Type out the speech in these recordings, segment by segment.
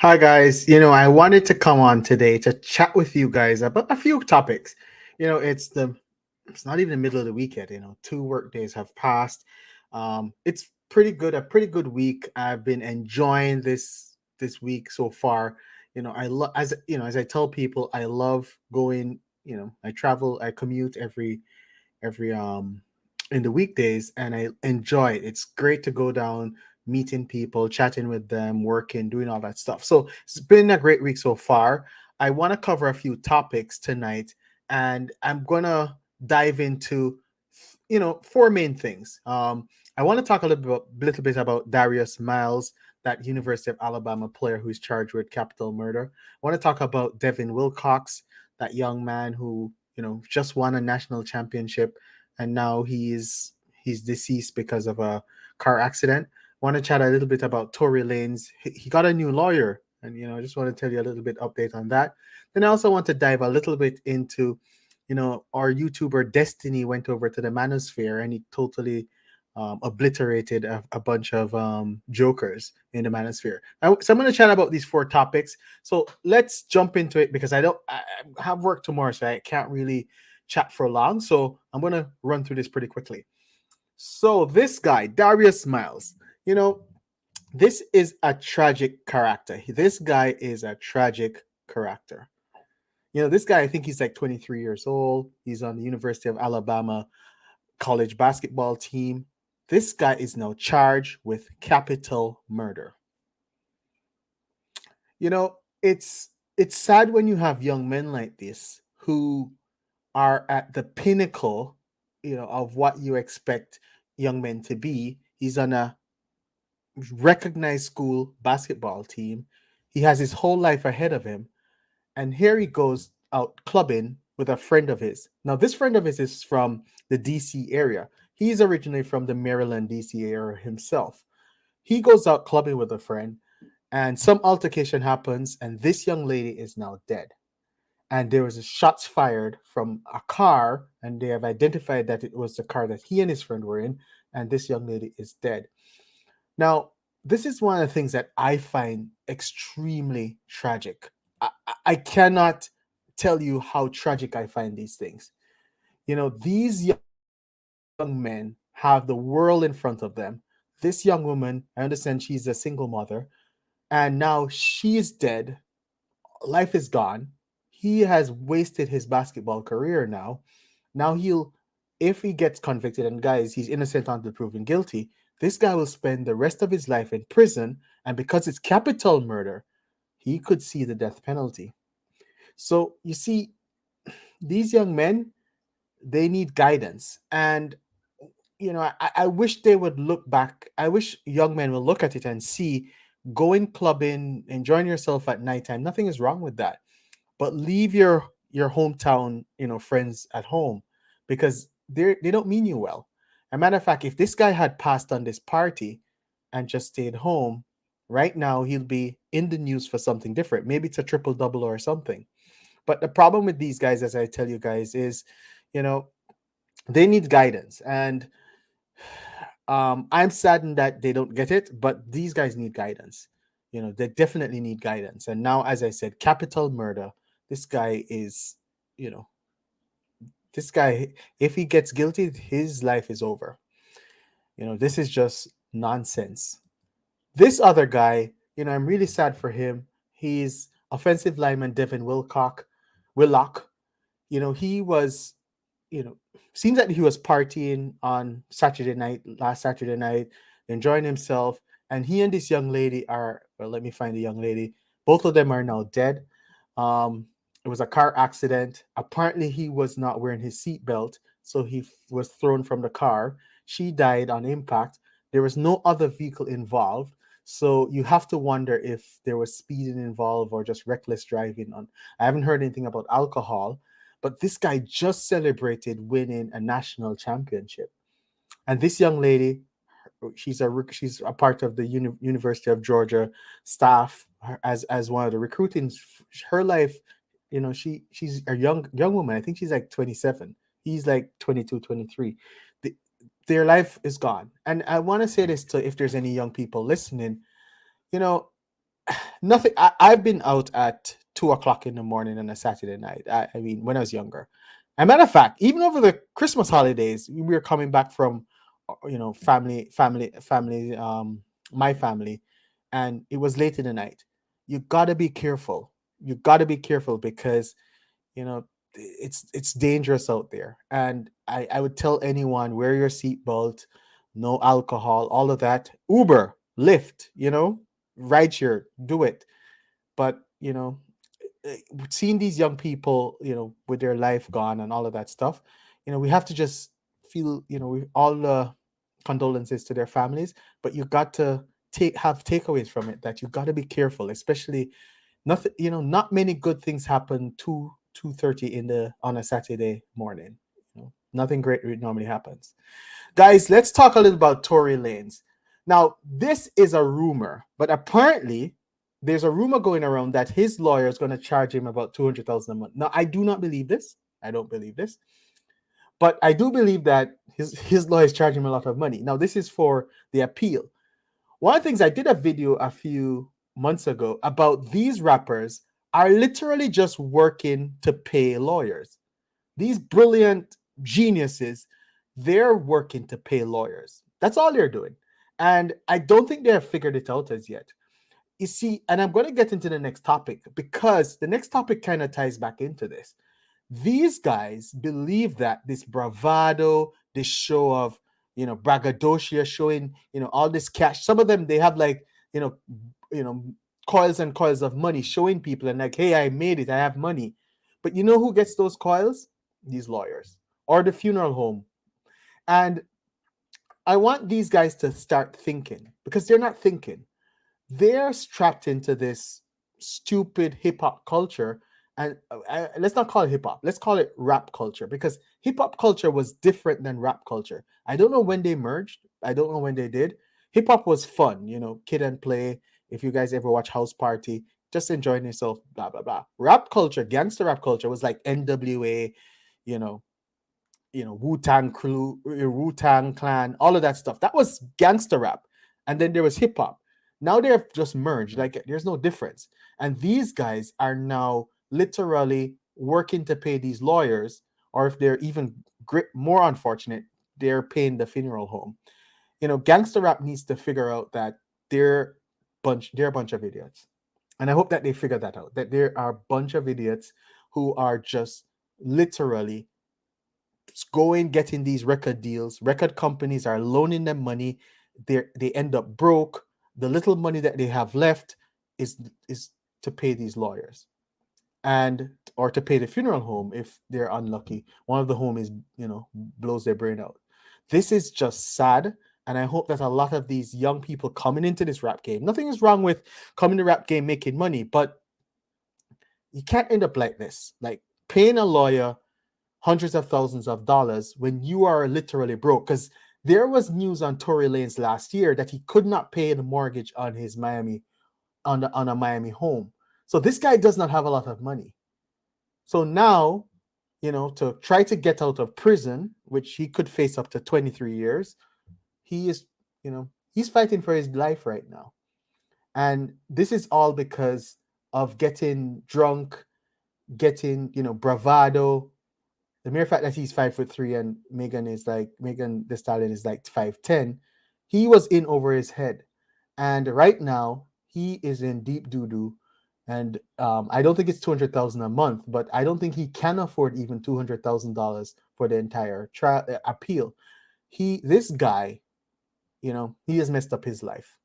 Hi guys, I wanted to come on today to chat with you guys about a few topics. It's not even the middle of the week yet, 2 work days have passed. It's a pretty good week. I've been enjoying this week so far. As I tell people, I love going, I travel, I commute every in the weekdays, and I enjoy it. It's great to go down, meeting people, chatting with them, working, doing all that stuff. So it's been a great week so far. I want to cover a few topics tonight, and I'm gonna dive into four main things. I want to talk little bit about Darius Miles, that University of Alabama player who's charged with capital murder. I want to talk about Devin Wilcox, that young man who just won a national championship, and now he's deceased because of a car accident. I want to chat a little bit about Tory Lanez. He got a new lawyer, and I just want to tell you a little bit update on that. Then I also want to dive a little bit into our YouTuber Destiny went over to the Manosphere, and he totally obliterated a bunch of jokers in the Manosphere. So I'm going to chat about these four topics. So let's jump into it because I have work tomorrow, so I can't really chat for long. So I'm going to run through this pretty quickly. So this guy, Darius Miles, you know, this is a tragic character. This guy is a tragic character. This guy, I think he's like 23 years old. He's on the University of Alabama college basketball team. This guy is now charged with capital murder. It's sad when you have young men like this who are at the pinnacle, of what you expect young men to be. He's on a recognized school basketball team. He has his whole life ahead of him. And here he goes out clubbing with a friend of his. Now, this friend of his is from the DC area. He's originally from the Maryland, DC area himself. He goes out clubbing with a friend, and some altercation happens, and this young lady is now dead. And there was shots fired from a car, and they have identified that it was the car that he and his friend were in, and this young lady is dead. Now, this is one of the things that I find extremely tragic. I cannot tell you how tragic I find these things. These young men have the world in front of them. This young woman, I understand she's a single mother, and now she is dead. Life is gone. He has wasted his basketball career now. Now if he gets convicted, and guys, he's innocent until proven guilty, this guy will spend the rest of his life in prison. And because it's capital murder, he could see the death penalty. So you see, these young men, they need guidance. And I wish they would look back. I wish young men will look at it and see, going clubbing, enjoying yourself at nighttime. Nothing is wrong with that, but leave your hometown, friends at home, because they don't mean you well. As a matter of fact, if this guy had passed on this party and just stayed home, right now he'll be in the news for something different. Maybe it's a triple double or something. But the problem with these guys, as I tell you guys, is, you know, they need guidance. And I'm saddened that they don't get it, but these guys need guidance. They definitely need guidance. And now, as I said, capital murder. This guy is, you know, this guy, if he gets guilty, his life is over. This is just nonsense. This other guy, I'm really sad for him. He's offensive lineman Devin Willock. He was, you know, seems that he was partying on last Saturday night, enjoying himself. And he and this young lady well, let me find the young lady. Both of them are now dead. It was a car accident. Apparently, he was not wearing his seatbelt, so he was thrown from the car. She died on impact. There was no other vehicle involved. So you have to wonder if there was speeding involved or just reckless driving. I haven't heard anything about alcohol, but this guy just celebrated winning a national championship. And this young lady, she's a part of the University of Georgia staff, as one of the recruiting. Her life, she's a young woman. I think she's like 27. He's like 22, 23. Their life is gone. And I want to say this to, if there's any young people listening, you know Nothing. I've been out at 2 o'clock in the morning on a Saturday night. I mean, when I was younger. As a matter of fact, even over the Christmas holidays, we were coming back from, family, my family, and it was late in the night. You gotta be careful. You gotta be careful because you know it's dangerous out there. And I would tell anyone, wear your seatbelt, no alcohol, all of that. Uber, Lyft, rideshare, do it. But seeing these young people, with their life gone and all of that stuff, we have to just feel, we all condolences to their families. But you got to have takeaways from it, that you got to be careful, especially nothing, not many good things happen 2:30 on a Saturday morning. Nothing great normally happens. Guys, let's talk a little about Tory Lanez. Now, this is a rumor, but apparently there's a rumor going around that his lawyer is going to charge him about 200,000 a month. Now, I do not believe this. I don't believe this. But I do believe that his lawyer is charging him a lot of money. Now, this is for the appeal. One of the things, I did a video a few months ago about these rappers are literally just working to pay lawyers. These brilliant geniuses, they're working to pay lawyers. That's all they're doing. And I don't think they have figured it out as yet. You see, and I'm going to get into the next topic because the next topic kind of ties back into this. These guys believe that this bravado, this show of, braggadocio, showing, all this cash. Some of them, they have like, coils and coils of money, showing people and like, hey, I made it, I have money. But you know who gets those coils? These lawyers or the funeral home. And I want these guys to start thinking, because they're not thinking. They're strapped into this stupid hip hop culture. And let's not call it hip hop. Let's call it rap culture, because hip hop culture was different than rap culture. I don't know when they merged. I don't know when they did. Hip hop was fun, kid and play. If you guys ever watch House Party, just enjoying yourself, blah, blah, blah. Rap culture, gangster rap culture was like NWA, you know, Wu-Tang Crew, Wu-Tang Clan, all of that stuff. That was gangster rap. And then there was hip hop. Now they're just merged. Like there's no difference. And these guys are now literally working to pay these lawyers, or if they're even more unfortunate, they're paying the funeral home. Gangster rap needs to figure out that they're a bunch of idiots. And I hope that they figure that out, that there are a bunch of idiots who are just literally going, getting these record deals. Record companies are loaning them money. They end up broke. The little money that they have left is to pay these lawyers, or to pay the funeral home if they're unlucky. One of the homies, blows their brain out. This is just sad. And I hope that a lot of these young people coming into this rap game, nothing is wrong with coming to rap game making money, but you can't end up like this, like paying a lawyer hundreds of thousands of dollars when you are literally broke. Because there was news on Tory Lanez last year that he could not pay the mortgage on his on a Miami home. So this guy does not have a lot of money. So now, to try to get out of prison, which he could face up to 23 years, he is, he's fighting for his life right now. And this is all because of getting drunk, getting, bravado. The mere fact that he's 5'3" and Megan Thee Stallion is like 5'10", he was in over his head. And right now he is in deep doo-doo. And I don't think it's 200,000 a month, but I don't think he can afford even $200,000 for the entire appeal. This guy, he has messed up his life.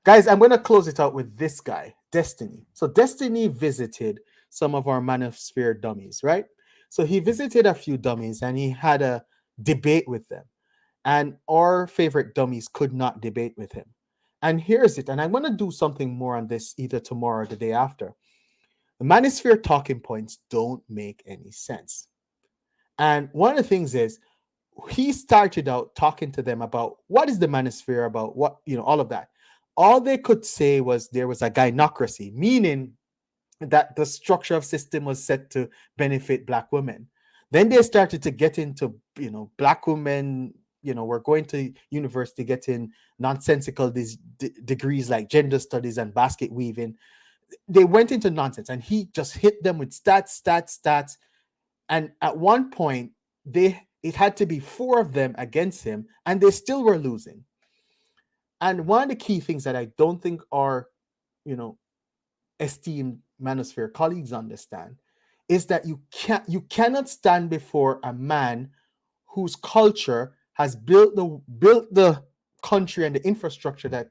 Guys, I'm going to close it out with this guy, Destiny. So Destiny visited some of our Manosphere dummies, right? So he visited a few dummies and he had a debate with them. And our favorite dummies could not debate with him. And here's it. And I'm going to do something more on this either tomorrow or the day after. The Manosphere talking points don't make any sense. And one of the things is, he started out talking to them about what is the Manosphere, about what, all of that. All they could say was there was a gynocracy, meaning that the structure of system was set to benefit Black women. Then they started to get into, Black women we're going to university getting nonsensical these degrees like gender studies and basket weaving. They went into nonsense, and he just hit them with stats. And at one point, it had to be 4 of them against him, and they still were losing. And one of the key things that I don't think our, esteemed Manosphere colleagues understand is that you cannot stand before a man whose culture has built the country and the infrastructure that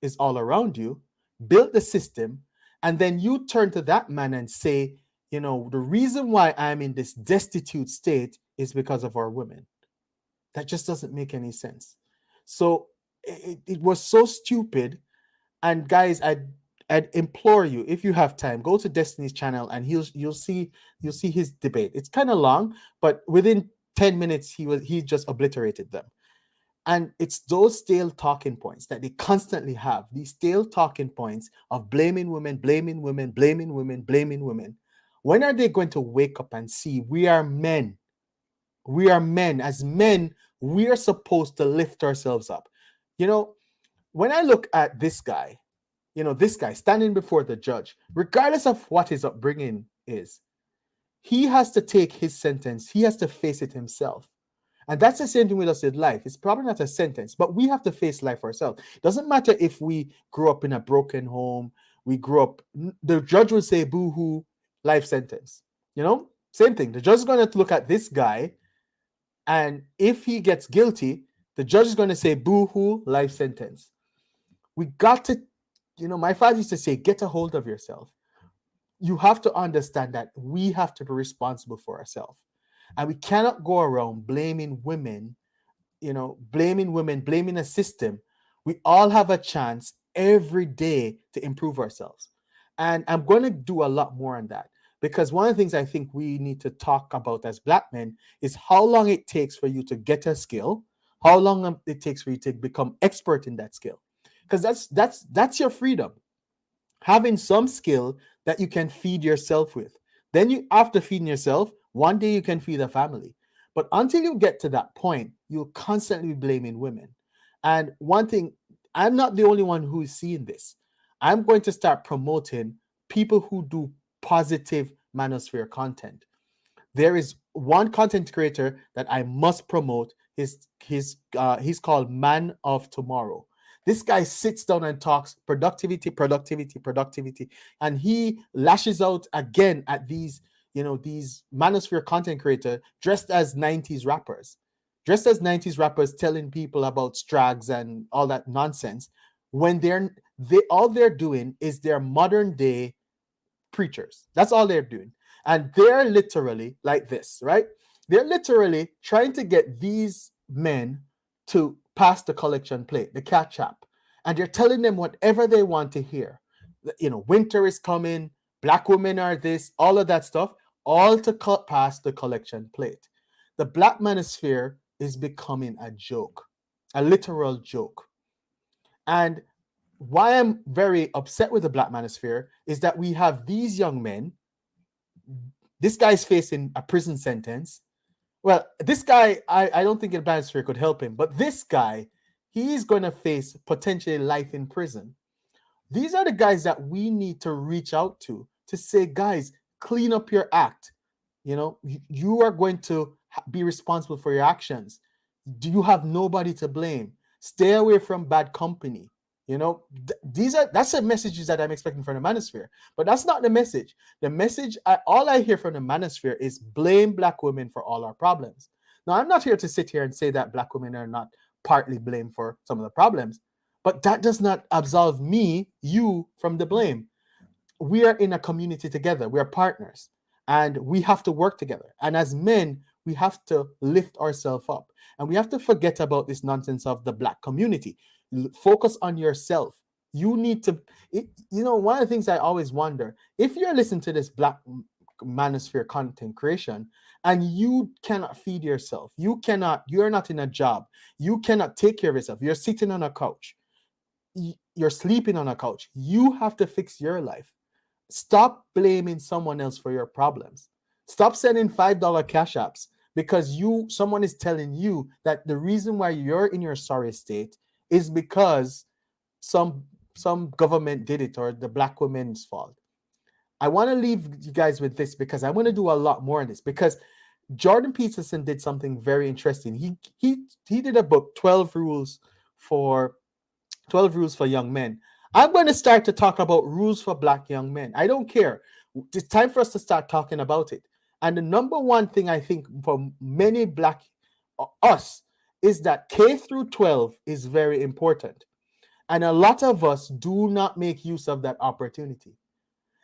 is all around you, built the system, and then you turn to that man and say, the reason why I'm in this destitute state is because of our women. That just doesn't make any sense. So it was so stupid. And guys, I'd implore you, if you have time, go to Destiny's channel and you'll see his debate. It's kind of long, but within 10 minutes he just obliterated them. And it's those stale talking points that they constantly have, these stale talking points of blaming women. When are they going to wake up and see we are men? We are men. As men, we are supposed to lift ourselves up. When I look at this guy, this guy standing before the judge, regardless of what his upbringing is, he has to take his sentence. He has to face it himself. And that's the same thing with us in life. It's probably not a sentence, but we have to face life ourselves. Doesn't matter if we grew up in a broken home, the judge will say, boo-hoo, life sentence. Same thing. The judge is going to look at this guy, and if he gets guilty, the judge is going to say, boo-hoo, life sentence. We got to, my father used to say, get a hold of yourself. You have to understand that we have to be responsible for ourselves. And we cannot go around blaming women, blaming a system. We all have a chance every day to improve ourselves. And I'm going to do a lot more on that, because one of the things I think we need to talk about as Black men is how long it takes for you to get a skill, how long it takes for you to become expert in that skill. Because that's your freedom. Having some skill that you can feed yourself with. Then after feeding yourself, one day you can feed a family. But until you get to that point, you'll constantly be blaming women. And one thing, I'm not the only one who is seeing this. I'm going to start promoting people who do positive Manosphere content. There is one content creator that I must promote. He's called Man of Tomorrow. This guy sits down and talks productivity, and he lashes out again at these Manosphere content creators dressed as 90s rappers. Telling people about strags and all that nonsense, when all they're doing is they're modern day preachers. That's all they're doing. And they're literally like this, right? They're literally trying to get these men to pass the collection plate, the catch up. And they're telling them whatever they want to hear. Winter is coming, Black women are this, all of that stuff, all to pass the collection plate. The Black Manosphere is becoming a joke, a literal joke. And why I'm very upset with the Black Manosphere is that we have these young men. This guy's facing a prison sentence. Well, this guy, I don't think the Manosphere could help him, but this guy, he's going to face potentially life in prison. These are the guys that we need to reach out to say, guys, clean up your act. You are going to be responsible for your actions. You have nobody to blame. Stay away from bad company. That's the messages that I'm expecting from the Manosphere. But that's not the message. The message, all I hear from the Manosphere is blame Black women for all our problems. Now, I'm not here to sit here and say that Black women are not partly blamed for some of the problems, but that does not absolve you from the blame. We are in a community together. We are partners, and we have to work together. And as men, we have to lift ourselves up, and we have to forget about this nonsense of the Black community. Focus on yourself. You need to, one of the things I always wonder, if you're listening to this Black Manosphere content creation and you cannot feed yourself, you're not in a job, you cannot take care of yourself, you're sitting on a couch, you're sleeping on a couch, you have to fix your life. Stop blaming someone else for your problems. Stop sending $5 cash apps because someone is telling you that the reason why you're in your sorry state is because some government did it or the black woman's fault. I want to leave you guys with this because I want to do a lot more on this, because Jordan Peterson did something very interesting. He did a book, 12 rules for young men. I'm going to start to talk about rules for black young men. I don't care. It's time for us to start talking about it. And the number one thing I think for many black us is that K through 12 is very important. And a lot of us do not make use of that opportunity.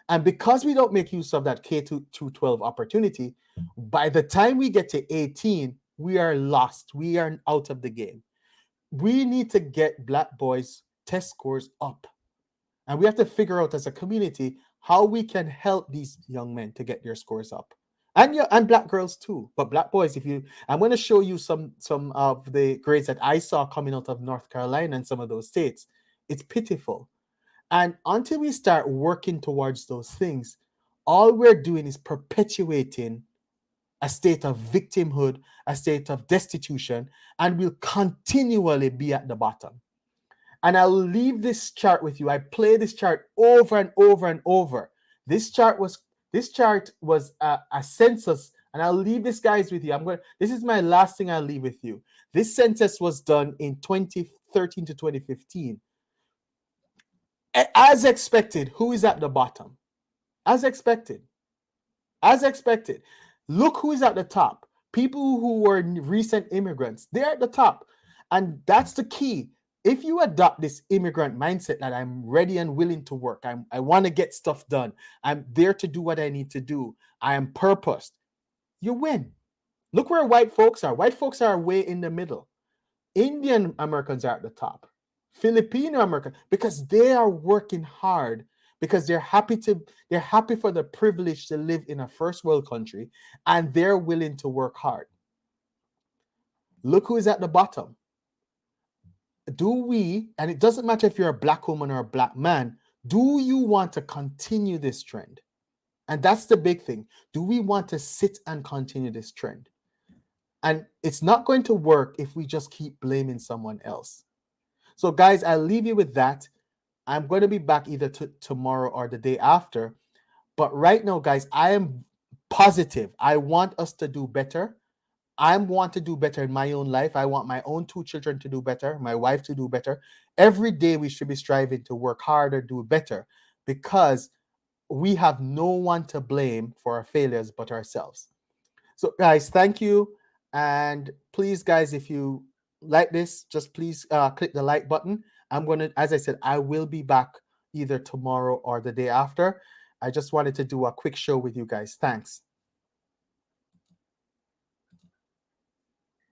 And because we don't make use of that K to 12 opportunity, by the time we get to 18, we are lost. We are out of the game. We need to get black boys' test scores up. And we have to figure out as a community how we can help these young men to get their scores up. And black girls too. But black boys, I'm going to show you some of the grades that I saw coming out of North Carolina and some of those states. It's pitiful. And until we start working towards those things, all we're doing is perpetuating a state of victimhood, a state of destitution, and we'll continually be at the bottom. And I'll leave this chart with you. I play this chart over and over and over. This chart was a census, and I'll leave this, guys, with you. This is my last thing I'll leave with you. This census was done in 2013 to 2015. As expected, who is at the bottom? As expected. As expected. Look who is at the top. People who were recent immigrants. They're at the top. And that's the key. If you adopt this immigrant mindset that I'm ready and willing to work, I want to get stuff done, I'm there to do what I need to do, I am purposed, you win. Look where white folks are. White folks are way in the middle. Indian Americans are at the top. Filipino American, because they are working hard, because they're happy for the privilege to live in a first world country, and they're willing to work hard. Look who is at the bottom. And it doesn't matter if you're a black woman or a black man, do you want to continue this trend? And that's the big thing. Do we want to sit and continue this trend? And it's not going to work if we just keep blaming someone else. So, guys, I'll leave you with that. I'm going to be back either tomorrow or the day after. But right now, guys, I am positive. I want us to do better. I want to do better in my own life. I want my own 2 children to do better, my wife to do better. Every day we should be striving to work harder, do better, because we have no one to blame for our failures but ourselves. So, guys, thank you. And please, guys, if you like this, just please click the like button. As I said, I will be back either tomorrow or the day after. I just wanted to do a quick show with you guys. Thanks.